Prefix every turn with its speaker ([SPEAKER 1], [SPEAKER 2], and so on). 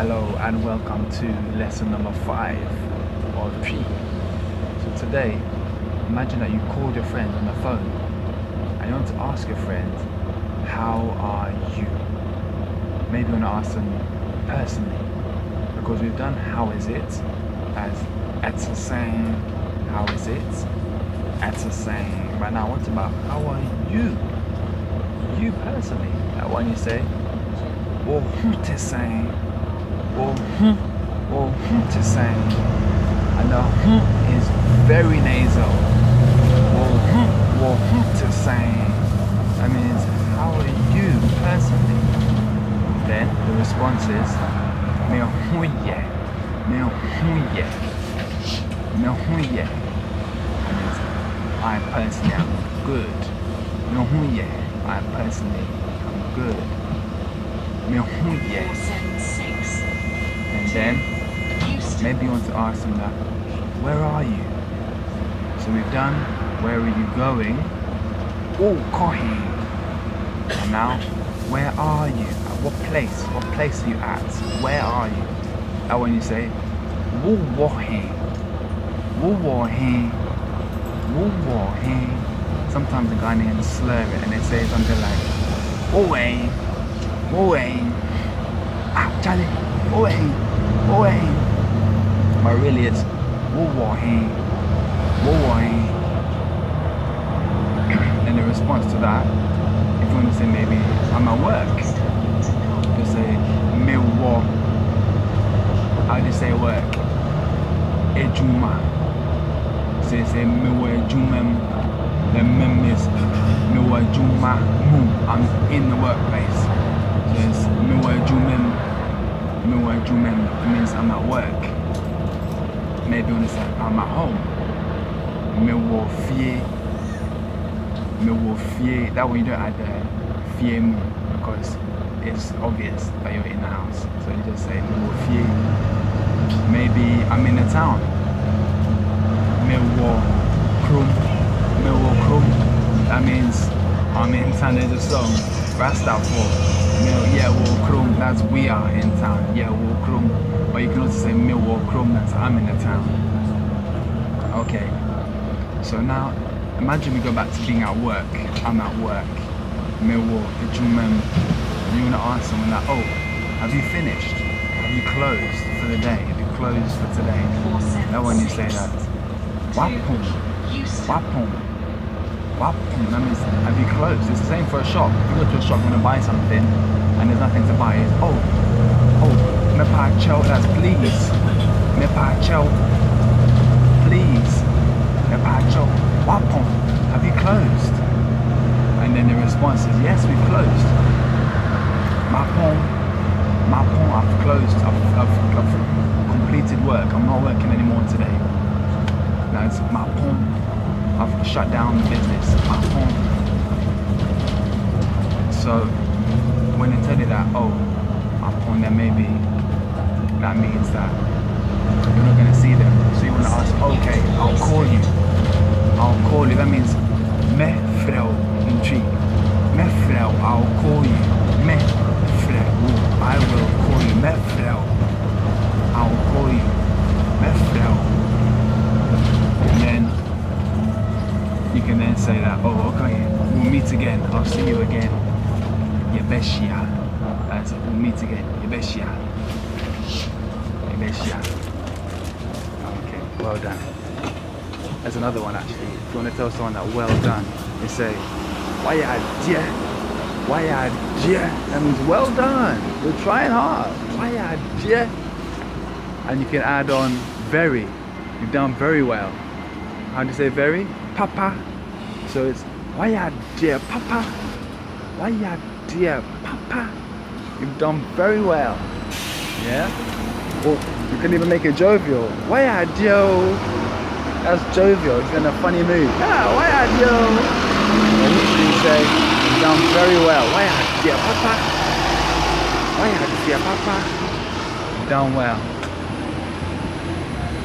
[SPEAKER 1] Hello and welcome to lesson number 5 of P. So today, imagine that you called your friend on the phone and you want to ask your friend, how are you? Maybe you want to ask them personally, because we've done how is it as it's saying how is it, it's saying. But now what about how are you? You personally. That one you say, or to saying, or to saying, and the is very nasal. Or to saying. That means how are you personally? Then the response is Mewc. That means I personally am good. I personally am good. And then maybe you want to ask them that, where are you? So we've done where are you going? Oh, kohi. And now, where are you? At what place? What place are you at? Where are you? That when you say, wuwahi. Sometimes the Ghanaians slur it and they say something like, Charlie, but really it's and the response to that, if you want to say maybe I'm at work, you say Mewc. How do you say work? Adwuma. So you say Mewc. The mem is Mewc. I'm in the workplace. So it's Mewc. It means I'm at work. Maybe you want to say I'm at home. Mewc. That way you don't add the fie because it's obvious that you're in the house. So you just say Mewc. Maybe I'm in the town. Mewc. That means I'm in town. There's a song, Rasta for that's we are in town. But you can also say Mewc, that's I'm in the town. Okay. So now imagine we go back to being at work. I'm at work. Mewc. You wanna ask someone that, oh, have you finished? Have you closed for the day? Have you closed for today? That when you say that. Wapum. That means have you closed? It's the same for a shop. If you go to a shop and want to buy something and there's nothing to buy, it's mepacho, that's please. Mepacho, please. Mepacho, wapum, have you closed? And then the response is yes, we've closed. Mapon, I've closed. I've completed work. I'm not working anymore today. That's mapon. I've shut down the business. So when they tell you that, then maybe that means that you're not gonna see them. So you wanna ask, okay, I'll call you. That means Mɛfrɛ, I'll call you. Mɛfrɛ, I will call you. Mɛfrɛ, I'll call you. Mɛfrɛ. And then you can then say that, okay, we'll meet again, I'll see you again. Yɛbɛhyia. That's it, we'll meet again. Yɛbɛhyia. Okay, well done. There's another one actually. If you want to tell someone that well done, you say, wayadie. That means well done. You're trying hard. Wayadie. And you can add on very. You've done very well. How do you say very? Papa. So it's wayadie papa. Wayadie papa. You've done very well. Yeah? Or you can even make it jovial. Wayadie. That's jovial. It's in a funny mood. Wayadie. And you say you've done very well. Wayadie papa. You've done well.